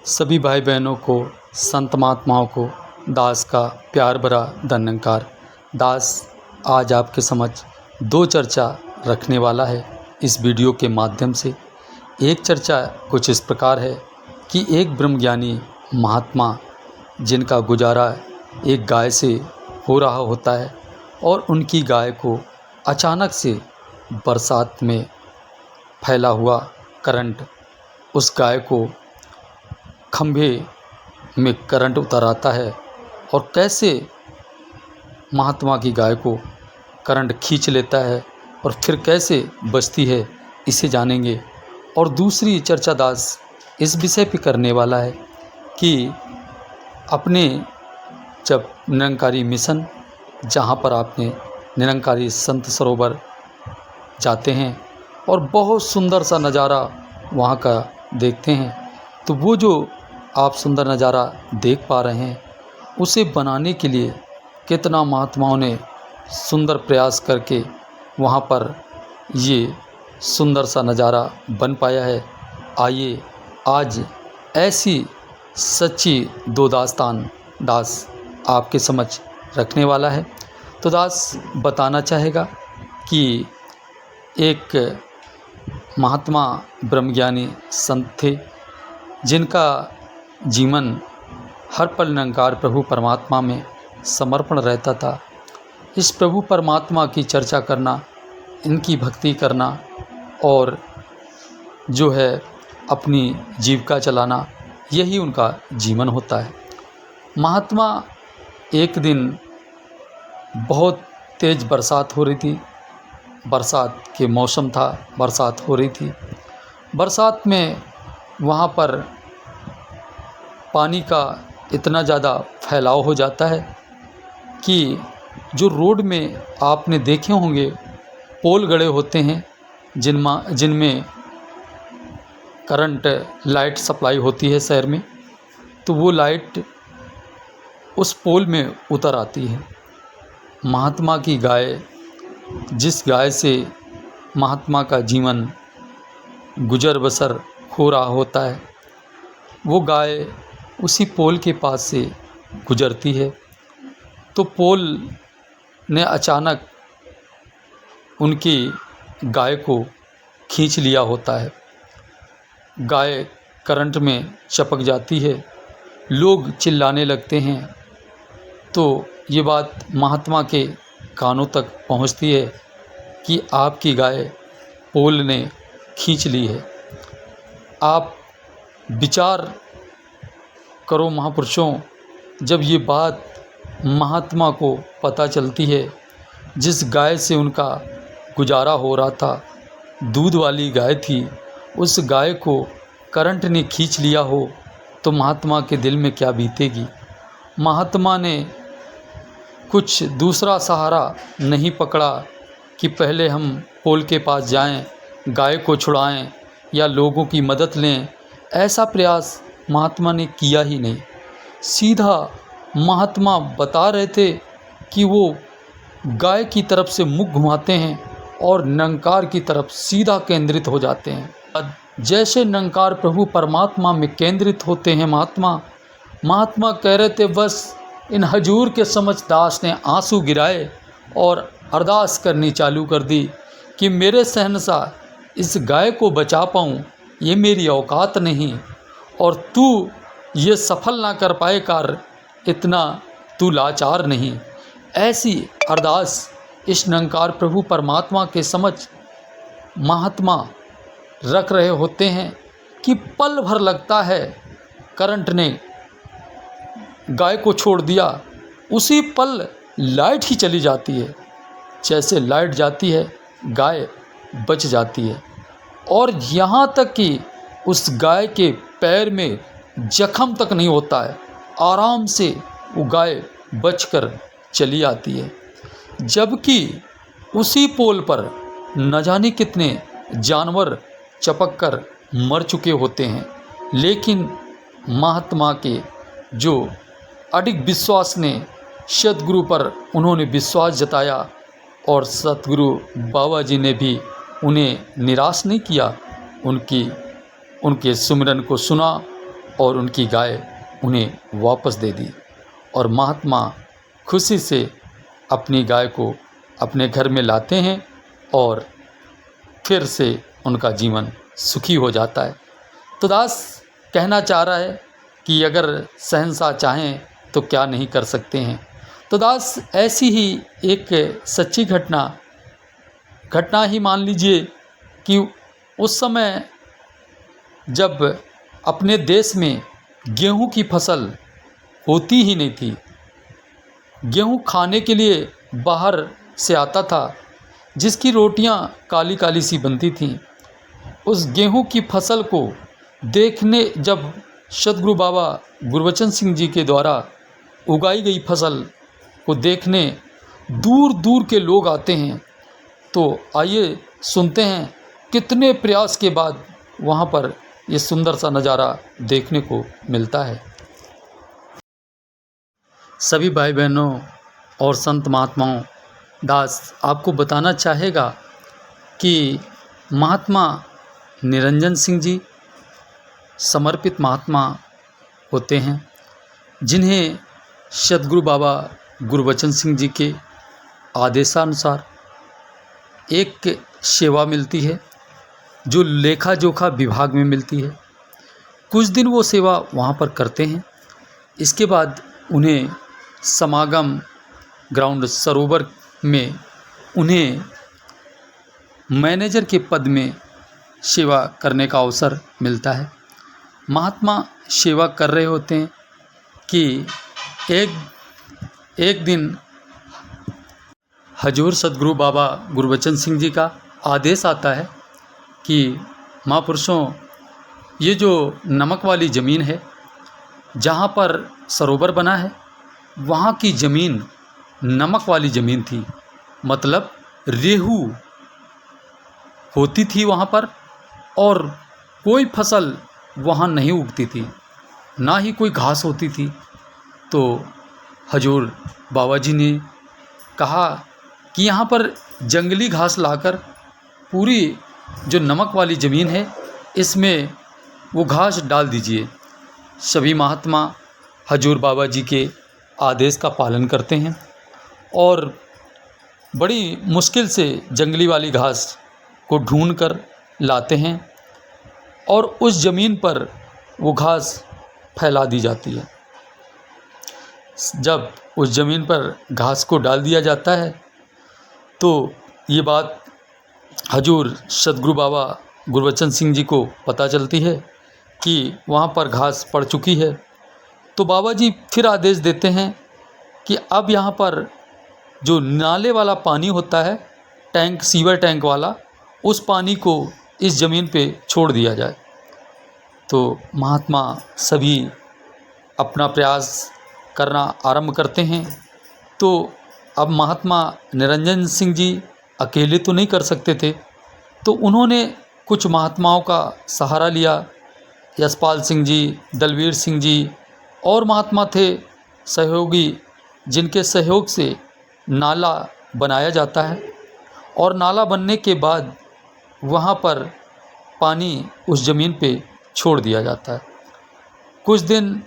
सभी भाई बहनों को, संत महात्माओं को दास का प्यार भरा धन्यवाद। दास आज आपके समक्ष दो चर्चा रखने वाला है इस वीडियो के माध्यम से। एक चर्चा कुछ इस प्रकार है कि एक ब्रह्मज्ञानी महात्मा जिनका गुजारा एक गाय से हो रहा होता है और उनकी गाय को अचानक से बरसात में फैला हुआ करंट उस गाय को खंभे में करंट उतर आता है और कैसे महात्मा की गाय को करंट खींच लेता है और फिर कैसे बचती है, इसे जानेंगे। और दूसरी चर्चा दास इस विषय पे करने वाला है कि अपने जब निरंकारी मिशन, जहाँ पर आपने निरंकारी संत सरोवर जाते हैं और बहुत सुंदर सा नज़ारा वहाँ का देखते हैं, तो वो जो आप सुंदर नज़ारा देख पा रहे हैं उसे बनाने के लिए कितना महात्माओं ने सुंदर प्रयास करके वहाँ पर ये सुंदर सा नज़ारा बन पाया है। आइए आज ऐसी सच्ची दो दास्तान दास आपके समक्ष रखने वाला है। तो दास बताना चाहेगा कि एक महात्मा ब्रह्मज्ञानी संत थे जिनका जीवन हर पल निरंकार प्रभु परमात्मा में समर्पण रहता था। इस प्रभु परमात्मा की चर्चा करना, इनकी भक्ति करना और जो है अपनी जीविका चलाना, यही उनका जीवन होता है। महात्मा एक दिन बहुत तेज़ बरसात हो रही थी, बरसात के मौसम था, बरसात हो रही थी। बरसात में वहाँ पर पानी का इतना ज़्यादा फैलाव हो जाता है कि जो रोड में आपने देखे होंगे पोल गड़े होते हैं जिनमें करंट लाइट सप्लाई होती है शहर में, तो वो लाइट उस पोल में उतर आती है। महात्मा की गाय, जिस गाय से महात्मा का जीवन गुजर बसर हो रहा होता है, वो गाय उसी पोल के पास से गुजरती है। तो पोल ने अचानक उनकी गाय को खींच लिया होता है। गाय करंट में चपक जाती है, लोग चिल्लाने लगते हैं। तो ये बात महात्मा के कानों तक पहुंचती है कि आपकी गाय पोल ने खींच ली है। आप विचार करो महापुरुषों, जब ये बात महात्मा को पता चलती है, जिस गाय से उनका गुजारा हो रहा था, दूध वाली गाय थी, उस गाय को करंट ने खींच लिया हो तो महात्मा के दिल में क्या बीतेगी। महात्मा ने कुछ दूसरा सहारा नहीं पकड़ा कि पहले हम पोल के पास जाएं, गाय को छुड़ाएं या लोगों की मदद लें। ऐसा प्रयास महात्मा ने किया ही नहीं। सीधा महात्मा बता रहे थे कि वो गाय की तरफ से मुख घुमाते हैं और निरंकार की तरफ सीधा केंद्रित हो जाते हैं। जैसे निरंकार प्रभु परमात्मा में केंद्रित होते हैं महात्मा कह रहे थे, बस इन हजूर के समक्ष दास ने आंसू गिराए और अरदास करनी चालू कर दी कि मेरे शहंशाह इस गाय को बचा पाऊँ, ये मेरी औकात नहीं, और तू ये सफल ना कर पाए कार्य, इतना तू लाचार नहीं। ऐसी अरदास इस निरंकार प्रभु परमात्मा के समक्ष महात्मा रख रहे होते हैं कि पल भर लगता है करंट ने गाय को छोड़ दिया, उसी पल लाइट ही चली जाती है। जैसे लाइट जाती है गाय बच जाती है, और यहाँ तक कि उस गाय के पैर में जख्म तक नहीं होता है, आराम से वो गाय बचकर चली आती है। जबकि उसी पोल पर न जाने कितने जानवर चपक कर मर चुके होते हैं, लेकिन महात्मा के जो अडिग विश्वास ने सतगुरु पर उन्होंने विश्वास जताया और सतगुरु बाबा जी ने भी उन्हें निराश नहीं किया, उनके सुमिरन को सुना और उनकी गाय उन्हें वापस दे दी और महात्मा खुशी से अपनी गाय को अपने घर में लाते हैं और फिर से उनका जीवन सुखी हो जाता है। तो दास कहना चाह रहा है कि अगर शहंशाह चाहें तो क्या नहीं कर सकते हैं। तो दास ऐसी ही एक सच्ची घटना ही मान लीजिए कि उस समय जब अपने देश में गेहूं की फसल होती ही नहीं थी, गेहूं खाने के लिए बाहर से आता था, जिसकी रोटियां काली काली सी बनती थीं। उस गेहूं की फसल को देखने जब सद्गुरु बाबा गुरबचन सिंह जी के द्वारा उगाई गई फसल को देखने दूर दूर के लोग आते हैं, तो आइए सुनते हैं कितने प्रयास के बाद वहाँ पर ये सुंदर सा नज़ारा देखने को मिलता है। सभी भाई बहनों और संत महात्माओं, दास आपको बताना चाहेगा कि महात्मा निरंजन सिंह जी समर्पित महात्मा होते हैं, जिन्हें सद्गुरु बाबा गुरबचन सिंह जी के आदेशानुसार एक सेवा मिलती है जो लेखा जोखा विभाग में मिलती है। कुछ दिन वो सेवा वहाँ पर करते हैं। इसके बाद उन्हें समागम ग्राउंड सरोवर में उन्हें मैनेजर के पद में सेवा करने का अवसर मिलता है। महात्मा सेवा कर रहे होते हैं कि एक दिन हजूर सद्गुरु बाबा गुरबचन सिंह जी का आदेश आता है कि महापुरुषों, ये जो नमक वाली ज़मीन है जहाँ पर सरोवर बना है, वहाँ की ज़मीन नमक वाली ज़मीन थी, मतलब रेहू होती थी वहाँ पर, और कोई फसल वहाँ नहीं उगती थी, ना ही कोई घास होती थी। तो हजूर बाबा जी ने कहा कि यहाँ पर जंगली घास लाकर पूरी जो नमक वाली ज़मीन है इसमें वो घास डाल दीजिए। सभी महात्मा हजूर बाबा जी के आदेश का पालन करते हैं और बड़ी मुश्किल से जंगली वाली घास को ढूंढ कर लाते हैं और उस ज़मीन पर वो घास फैला दी जाती है। जब उस ज़मीन पर घास को डाल दिया जाता है तो ये बात हजूर सद्गुरु बाबा गुरबचन सिंह जी को पता चलती है कि वहाँ पर घास पड़ चुकी है। तो बाबा जी फिर आदेश देते हैं कि अब यहाँ पर जो नाले वाला पानी होता है, टैंक, सीवर टैंक वाला, उस पानी को इस ज़मीन पे छोड़ दिया जाए। तो महात्मा सभी अपना प्रयास करना आरंभ करते हैं। तो अब महात्मा निरंजन सिंह जी अकेले तो नहीं कर सकते थे, तो उन्होंने कुछ महात्माओं का सहारा लिया। यशपाल सिंह जी, दलवीर सिंह जी और महात्मा थे सहयोगी, जिनके सहयोग से नाला बनाया जाता है और नाला बनने के बाद वहाँ पर पानी उस ज़मीन पे छोड़ दिया जाता है। कुछ दिन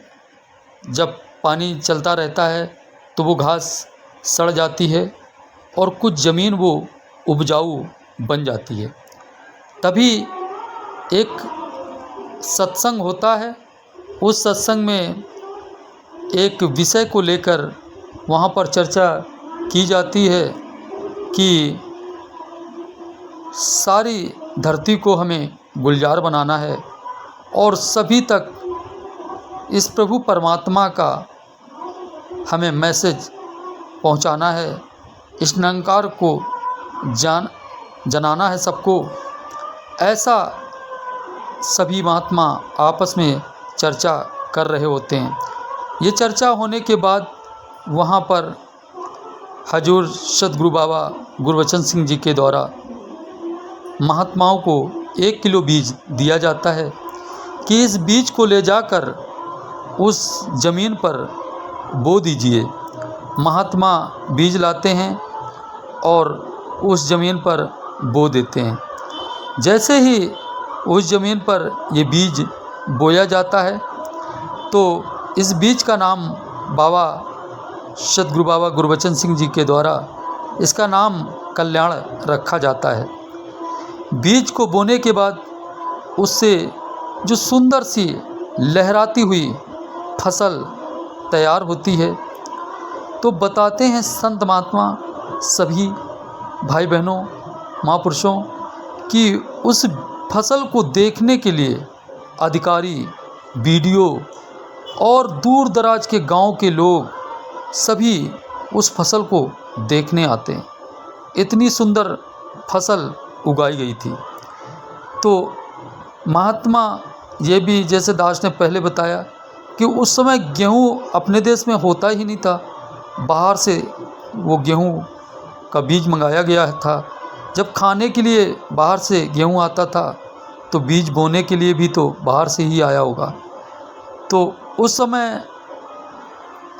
जब पानी चलता रहता है तो वो घास सड़ जाती है और कुछ ज़मीन वो उपजाऊ बन जाती है। तभी एक सत्संग होता है। उस सत्संग में एक विषय को लेकर वहाँ पर चर्चा की जाती है कि सारी धरती को हमें गुलजार बनाना है और सभी तक इस प्रभु परमात्मा का हमें मैसेज पहुंचाना है, इस निरंकार को जनाना है सबको। ऐसा सभी महात्मा आपस में चर्चा कर रहे होते हैं। ये चर्चा होने के बाद वहाँ पर हजूर सद्गुरु बाबा गुरबचन सिंह जी के द्वारा महात्माओं को 1 किलो बीज दिया जाता है कि इस बीज को ले जाकर उस ज़मीन पर बो दीजिए। महात्मा बीज लाते हैं और उस ज़मीन पर बो देते हैं। जैसे ही उस ज़मीन पर ये बीज बोया जाता है, तो इस बीज का नाम बाबा सतगुरु बाबा गुरबचन सिंह जी के द्वारा इसका नाम कल्याण रखा जाता है। बीज को बोने के बाद उससे जो सुंदर सी लहराती हुई फसल तैयार होती है, तो बताते हैं संत महात्मा सभी भाई बहनों महापुरुषों कि उस फसल को देखने के लिए अधिकारी, वीडियो और दूर दराज के गांव के लोग सभी उस फसल को देखने आते हैं। इतनी सुंदर फसल उगाई गई थी। तो महात्मा ये भी, जैसे दास ने पहले बताया कि उस समय गेहूँ अपने देश में होता ही नहीं था, बाहर से वो गेहूँ का बीज मंगाया गया था। जब खाने के लिए बाहर से गेहूँ आता था तो बीज बोने के लिए भी तो बाहर से ही आया होगा। तो उस समय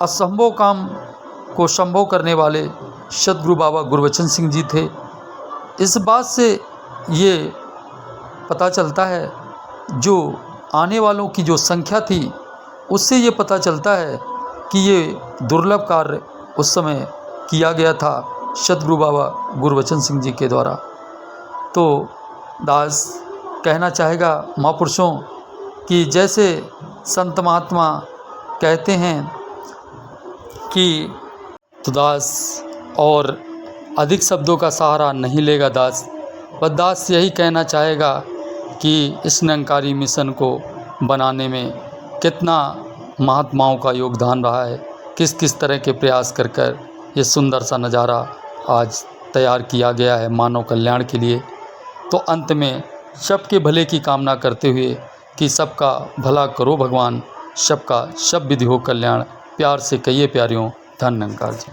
असंभव काम को संभव करने वाले सतगुरु बाबा गुरबचन सिंह जी थे। इस बात से ये पता चलता है, जो आने वालों की जो संख्या थी उससे ये पता चलता है कि ये दुर्लभ कार्य उस समय किया गया था सतगुरु बाबा गुरबचन सिंह जी के द्वारा। तो दास कहना चाहेगा महापुरुषों कि जैसे संत महात्मा कहते हैं कि तो दास और अधिक शब्दों का सहारा नहीं लेगा दास, बस दास यही कहना चाहेगा कि इस निरंकारी मिशन को बनाने में कितना महात्माओं का योगदान रहा है, किस किस तरह के प्रयास कर कर ये सुंदर सा नज़ारा आज तैयार किया गया है मानव कल्याण के लिए। तो अंत में सबके भले की कामना करते हुए कि सबका भला करो भगवान, सबका सब विधि हो कल्याण, प्यार से कहिए प्यारियों, धन निरंकार जी।